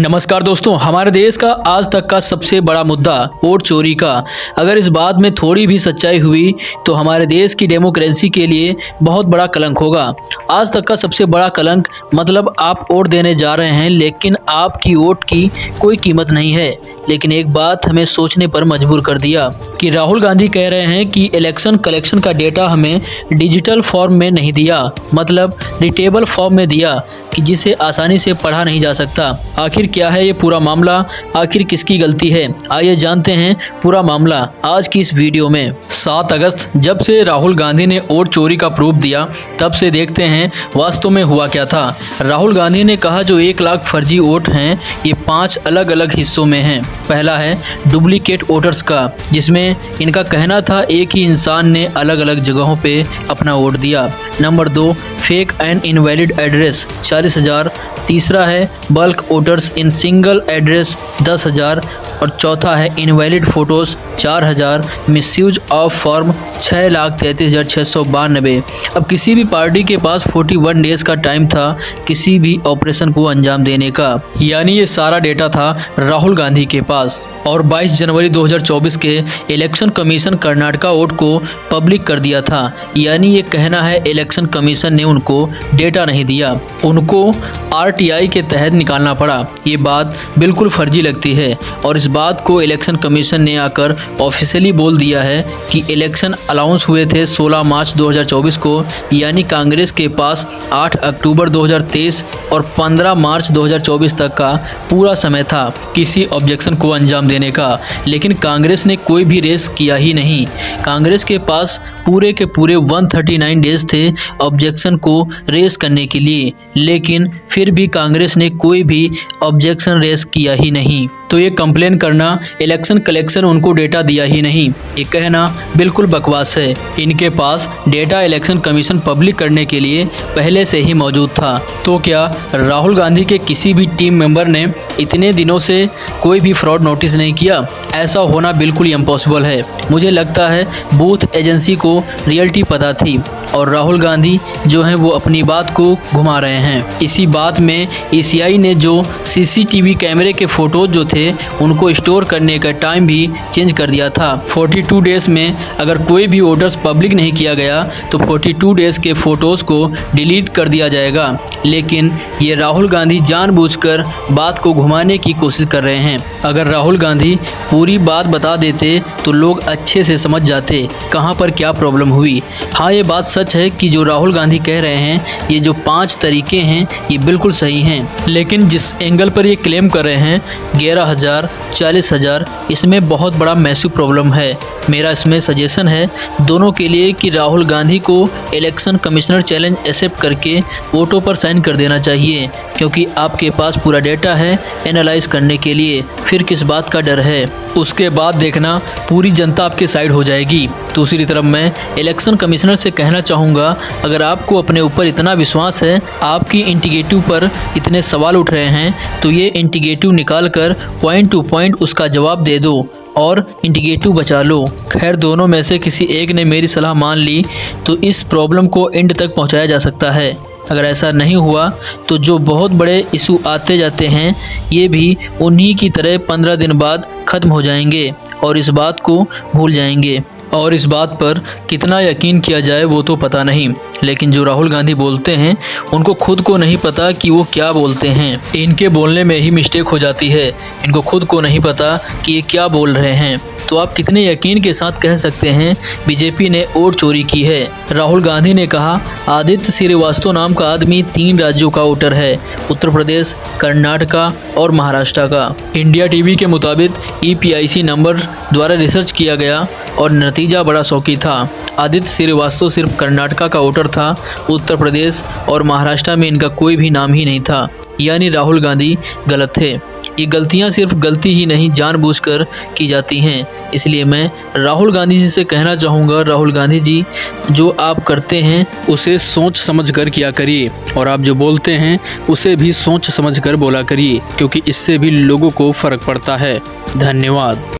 नमस्कार दोस्तों, हमारे देश का आज तक का सबसे बड़ा मुद्दा वोट चोरी का अगर इस बात में थोड़ी भी सच्चाई हुई तो हमारे देश की डेमोक्रेसी के लिए बहुत बड़ा कलंक होगा। आज तक का सबसे बड़ा कलंक मतलब आप वोट देने जा रहे हैं लेकिन आपकी वोट की कोई कीमत नहीं है। लेकिन एक बात हमें सोचने पर मजबूर कर दिया कि राहुल गांधी कह रहे हैं कि इलेक्शन कलेक्शन का डेटा हमें डिजिटल फॉर्म में नहीं दिया, मतलब रीडेबल फॉर्म में दिया कि जिसे आसानी से पढ़ा नहीं जा सकता। आखिर क्या है ये पूरा मामला, आखिर किसकी गलती है, आइए जानते हैं पूरा मामला आज की इस वीडियो में। 7 अगस्त जब से राहुल गांधी ने वोट चोरी का प्रूफ दिया तब से देखते हैं वास्तव में हुआ क्या था। राहुल गांधी ने कहा जो 1 लाख फर्जी वोट हैं ये 5 अलग अलग हिस्सों में हैं। पहला है डुप्लीकेट वोटर्स का, जिसमें इनका कहना था एक ही इंसान ने अलग अलग जगहों पे अपना वोट दिया। Number 2 fake and invalid address 40,000। तीसरा है bulk voters in single address 10,000 और चौथा है invalid photos 4,000। Misuse of form 6,33,692। अब किसी भी पार्टी के पास 41 डेज़ का टाइम था किसी भी ऑपरेशन को अंजाम देने का, यानी ये सारा डेटा था राहुल गांधी के पास। और 22 जनवरी 2024 के इलेक्शन कमीशन कर्नाटक वोट को पब्लिक कर दिया था, यानी ये कहना है इलेक्शन कमीशन ने उनको डेटा नहीं दिया, उनको RTI के तहत निकालना पड़ा। ये बात बिल्कुल फर्जी लगती है और इस बात को इलेक्शन कमीशन ने आकर ऑफिशियली बोल दिया है कि इलेक्शन अलाउंस हुए थे 16 मार्च 2024 को, यानी कांग्रेस के पास 8 अक्टूबर 2023 और 15 मार्च 2024 तक का पूरा समय था किसी ऑब्जेक्शन को अंजाम देने का। लेकिन कांग्रेस ने कोई भी रेस किया ही नहीं। कांग्रेस के पास पूरे के पूरे 139 डेज थे ऑब्जेक्शन को रेस करने के लिए, लेकिन फिर भी कांग्रेस ने कोई भी ऑब्जेक्शन रेस किया ही नहीं। तो ये कंप्लेन करना इलेक्शन कलेक्शन उनको डेटा दिया ही नहीं, ये कहना बिल्कुल बकवास है। इनके पास डेटा इलेक्शन कमीशन पब्लिक करने के लिए पहले से ही मौजूद था। तो क्या राहुल गांधी के किसी भी टीम मेंबर ने इतने दिनों से कोई भी फ्रॉड नोटिस नहीं किया? ऐसा होना बिल्कुल इम्पॉसिबल है। मुझे लगता है बूथ एजेंसी को रियलिटी पता थी और राहुल गांधी जो हैं वो अपनी बात को घुमा रहे हैं। इसी बात में ECI ने जो CCTV कैमरे के फ़ोटोज़ जो थे उनको स्टोर करने का टाइम भी चेंज कर दिया था। 42 डेज़ में अगर कोई भी वोटर्स पब्लिक नहीं किया गया तो 42 डेज़ के फ़ोटोज़ को डिलीट कर दिया जाएगा। लेकिन ये राहुल गांधी जानबूझकर बात को घुमाने की कोशिश कर रहे हैं। अगर राहुल गांधी पूरी बात बता देते तो लोग अच्छे से समझ जाते कहाँ पर क्या प्रॉब्लम हुई। हाँ, ये बात सच है कि जो राहुल गांधी कह रहे हैं ये जो 5 तरीके हैं ये बिल्कुल सही हैं, लेकिन जिस एंगल पर ये क्लेम कर रहे हैं 11,000 40,000, इसमें बहुत बड़ा मैसिव प्रॉब्लम है। मेरा इसमें सजेशन है दोनों के लिए कि राहुल गांधी को इलेक्शन कमिश्नर चैलेंज एक्सेप्ट करके वोटों पर साइन कर देना चाहिए, क्योंकि आपके पास पूरा डेटा है एनालाइज करने के लिए। फिर किस बात का डर है? उसके बाद देखना पूरी जनता आपके साइड हो जाएगी। दूसरी तरफ मैं इलेक्शन कमिश्नर से कहना चाहूँगा, अगर आपको अपने ऊपर इतना विश्वास है, आपकी इंटीग्रिटी पर इतने सवाल उठ रहे हैं, तो ये इंटीग्रिटी निकाल कर पॉइंट टू पॉइंट उसका जवाब दे दो और इंटीग्रिटी बचा लो। खैर, दोनों में से किसी एक ने मेरी सलाह मान ली तो इस प्रॉब्लम को एंड तक पहुंचाया जा सकता है। अगर ऐसा नहीं हुआ तो जो बहुत बड़े इशू आते जाते हैं ये भी उन्हीं की तरह 15 दिन बाद ख़त्म हो जाएंगे और इस बात को भूल जाएंगे। और इस बात पर कितना यकीन किया जाए वो तो पता नहीं, लेकिन जो राहुल गांधी बोलते हैं उनको खुद को नहीं पता कि वो क्या बोलते हैं। इनके बोलने में ही मिस्टेक हो जाती है, इनको खुद को नहीं पता कि ये क्या बोल रहे हैं। तो आप कितने यकीन के साथ कह सकते हैं बीजेपी ने वोट चोरी की है? राहुल गांधी ने कहा आदित्य श्रीवास्तव नाम का आदमी 3 राज्यों का वोटर है, उत्तर प्रदेश, कर्नाटका और महाराष्ट्र का। इंडिया टीवी के मुताबिक EPIC नंबर द्वारा रिसर्च किया गया और नतीजा बड़ा शौकी था। आदित्य श्रीवास्तव सिर्फ कर्नाटका का वोटर था, उत्तर प्रदेश और महाराष्ट्र में इनका कोई भी नाम ही नहीं था, यानी राहुल गांधी गलत थे। ये गलतियां सिर्फ गलती ही नहीं जानबूझकर की जाती हैं। इसलिए मैं राहुल गांधी जी से कहना चाहूँगा, राहुल गांधी जी जो आप करते हैं उसे सोच समझ कर किया करिए और आप जो बोलते हैं उसे भी सोच समझ कर बोला करिए, क्योंकि इससे भी लोगों को फ़र्क पड़ता है। धन्यवाद।